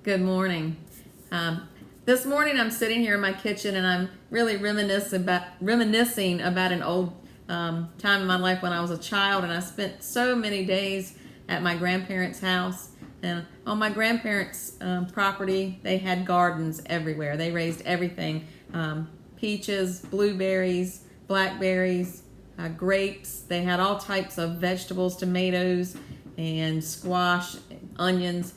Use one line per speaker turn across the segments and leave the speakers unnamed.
Good morning. This morning I'm sitting here in my kitchen and I'm really reminiscing about an old time in my life when I was a child, and I spent so many days at my grandparents' house. And on my grandparents' property, they had gardens everywhere. They raised everything: peaches, blueberries, blackberries, grapes. They had all types of vegetables, tomatoes, and squash, onions.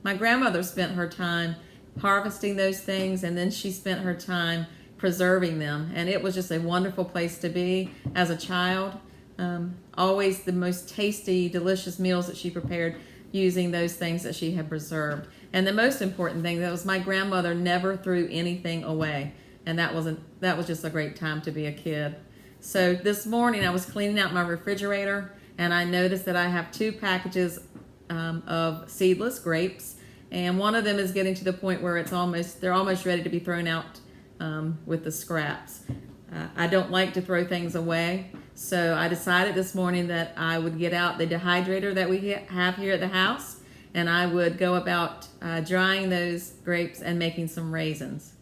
My grandmother spent her time harvesting those things, and then she spent her time preserving them. And it was just a wonderful place to be as a child. Always the most tasty, delicious meals that she prepared using those things that she had preserved. And the most important thing, that was my grandmother never threw anything away. And that was just a great time to be a kid. So this morning I was cleaning out my refrigerator, and I noticed that I have 2 packages of seedless grapes, and one of them is getting to the point where they're almost ready to be thrown out with the scraps. I don't like to throw things away, so I decided this morning that I would get out the dehydrator that we have here at the house, and I would go about drying those grapes and making some raisins.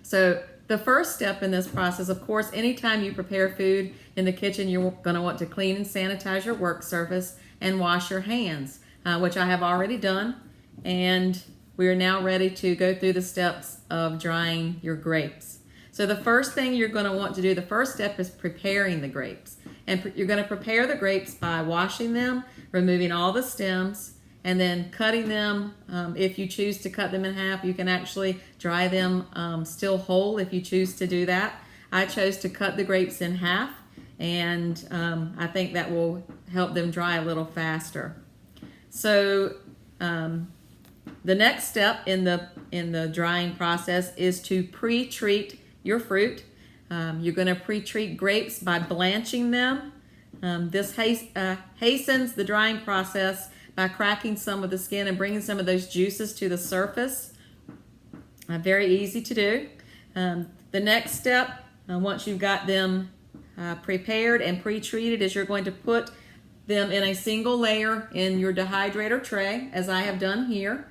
So the first step in this process, of course, anytime you prepare food in the kitchen, you're going to want to clean and sanitize your work surface and wash your hands, which I have already done. And we are now ready to go through the steps of drying your grapes. So the first thing you're going to want to do, the first step, is preparing the grapes. And you're going to prepare the grapes by washing them, removing all the stems, and then cutting them. If you choose to cut them in half, you can actually dry them still whole if you choose to do that. I chose to cut the grapes in half, and I think that will help them dry a little faster. So the next step in the drying process is to pre-treat your fruit. You're going to pre-treat grapes by blanching them. This hastens the drying process by cracking some of the skin and bringing some of those juices to the surface. Very easy to do. The next step, once you've got them prepared and pre-treated, is you're going to put them in a single layer in your dehydrator tray, as I have done here.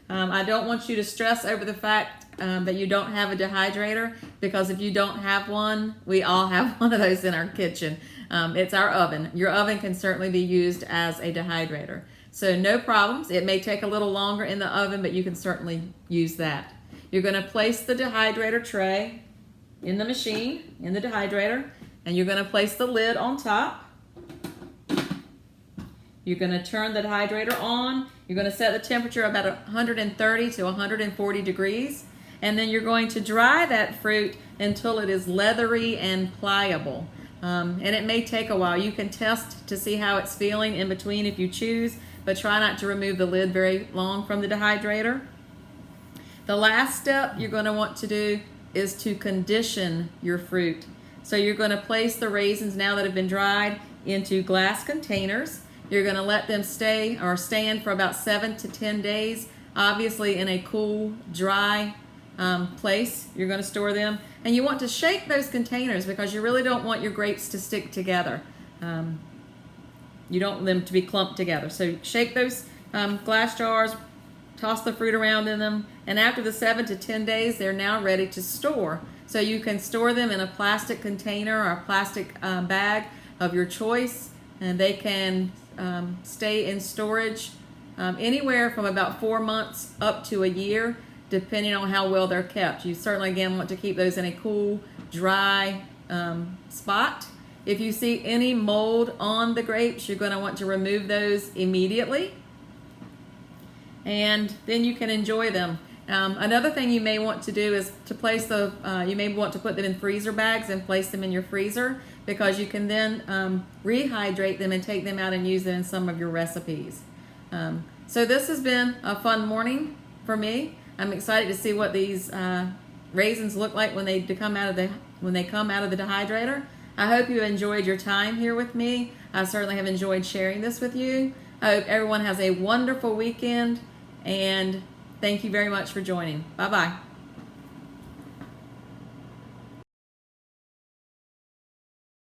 I don't want you to stress over the fact that you don't have a dehydrator, because if you don't have one, we all have one of those in our kitchen. It's our oven. Your oven can certainly be used as a dehydrator. So no problems. It may take a little longer in the oven, but you can certainly use that. You're going to place the dehydrator tray in the machine, in the dehydrator, and you're going to place the lid on top. You're going to turn the dehydrator on. You're going to set the temperature about 130 to 140 degrees. And then you're going to dry that fruit until it is leathery and pliable. And it may take a while. You can test to see how it's feeling in between if you choose, but try not to remove the lid very long from the dehydrator. The last step you're going to want to do is to condition your fruit. So you're going to place the raisins, now that have been dried, into glass containers. You're going to let them stand for about 7 to 10 days, obviously in a cool, dry place. You're going to store them. And you want to shake those containers because you really don't want your grapes to stick together. You don't want them to be clumped together. So shake those glass jars, toss the fruit around in them, and after the 7 to 10 days, they're now ready to store. So you can store them in a plastic container or a plastic bag of your choice, and they can stay in storage anywhere from about 4 months up to a year, depending on how well they're kept. You certainly, again, want to keep those in a cool, dry spot. If you see any mold on the grapes, you're going to want to remove those immediately, and then you can enjoy them. Another thing you may want to do is to place you may want to put them in freezer bags and place them in your freezer, because you can then rehydrate them and take them out and use them in some of your recipes. So this has been a fun morning for me. I'm excited to see what these raisins look like when they come out of the dehydrator. I hope you enjoyed your time here with me. I certainly have enjoyed sharing this with you. I hope everyone has a wonderful weekend, and thank you very much for joining. Bye-bye.